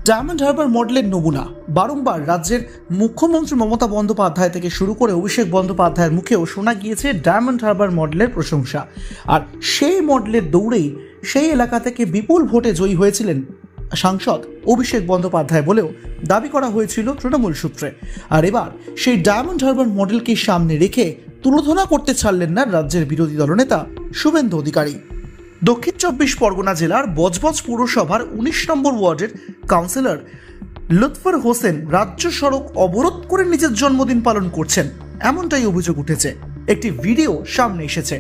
Diamond Harbour মডেলের নমুনা বারংবার রাজ্যের মুখ্যমন্ত্রী মমতা বন্দ্যোপাধ্যায় থেকে শুরু করে অভিষেক বন্দ্যোপাধ্যায়ের মুখেও শোনা গিয়েছে ডায়মন্ড হারবার মডেলের প্রশংসা। আর সেই মডেলের দৌড়েই সেই এলাকা থেকে বিপুল ভোটে জয়ী হয়েছিলেন সাংসদ অভিষেক বন্দ্যোপাধ্যায় বলেও দাবি করা হয়েছিল তৃণমূল সূত্রে। আর এবার সেই ডায়মন্ড হারবার মডেলকে সামনে রেখে তুলোধনা করতে ছাড়লেন না রাজ্যের বিরোধী দলনেতা শুভেন্দু অধিকারী। দক্ষিণ ২৪ পরগনা জেলার বজবজ পৌরসভার ১৯ নম্বর ওয়ার্ডের কাউন্সিলর লুৎফর হোসেন রাজ্য সড়ক অবরোধ করে নিজের জন্মদিন পালন করছেন, এমনটাই অভিযোগ উঠেছে। একটি ভিডিও সামনে এসেছে।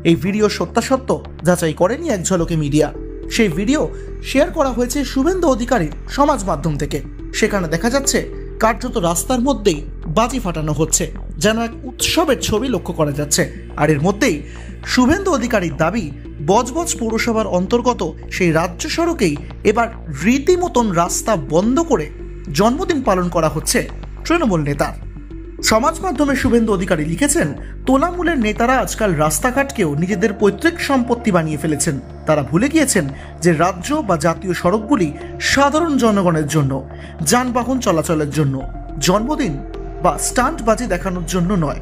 এই ভিডিও সত্যাসত্য যাচাই করেনি এক ঝলকে মিডিয়া। সেই ভিডিও শেয়ার করা হয়েছে শুভেন্দু অধিকারীর সমাজ মাধ্যম থেকে। সেখানে দেখা যাচ্ছে কার্যত রাস্তার মধ্যেই বাজি ফাটানো হচ্ছে, যেন এক উৎসবের ছবি লক্ষ্য করা যাচ্ছে। আর এর মধ্যেই শুভেন্দু অধিকারীর দাবি, বজবজ পৌরসভার অন্তর্গত সেই রাজ্য সড়কেই এবার রীতিমতন রাস্তা বন্ধ করে জন্মদিন পালন করা হচ্ছে তৃণমূল নেতার। সমাজ মাধ্যমে শুভেন্দু অধিকারী লিখেছেন, তোলামূলের নেতারা আজকাল রাস্তাঘাটকেও নিজেদের পৈতৃক সম্পত্তি বানিয়ে ফেলেছেন। তারা ভুলে গিয়েছেন যে রাজ্য বা জাতীয় সড়কগুলি সাধারণ জনগণের জন্য, যানবাহন চলাচলের জন্য, জন্মদিন বা স্টান্টবাজি দেখানোর জন্য নয়।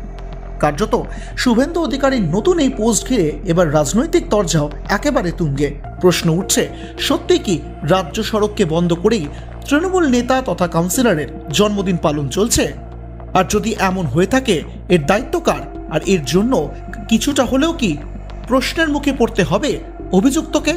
কার্যত শুভেন্দু অধিকারীর নতুন এই পোস্ট ঘিরে এবার রাজনৈতিক তরজাও একেবারে তুঙ্গে। প্রশ্ন উঠছে, সত্যি কি রাজ্য সড়ককে বন্ধ করেই তৃণমূল নেতা তথা কাউন্সিলরের জন্মদিন পালন চলছে? আর যদি এমন হয়ে থাকে, এর দায়িত্ব কার? আর এর জন্য কিছুটা হলেও কি প্রশ্নের মুখে পড়তে হবে অভিযুক্তকে?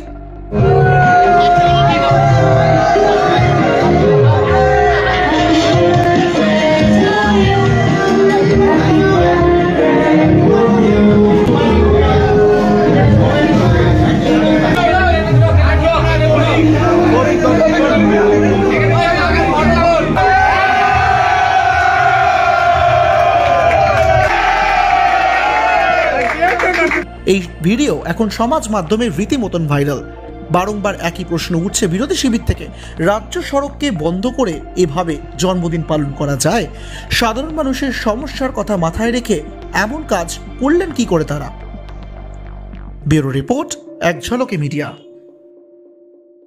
এই ভিডিও এখন সমাজ মাধ্যমে রীতিমতন ভাইরাল। বারংবার একই প্রশ্ন উঠছে বিরোধী শিবির থেকে, রাজ্য সড়ককে বন্ধ করে এভাবে জন্মদিন পালন করা যায়? সাধারণ মানুষের সমস্যার কথা মাথায় রেখে এমন কাজ করলেন কি করে তারা? ব্যুরো রিপোর্ট, এক ঝলকে মিডিয়া।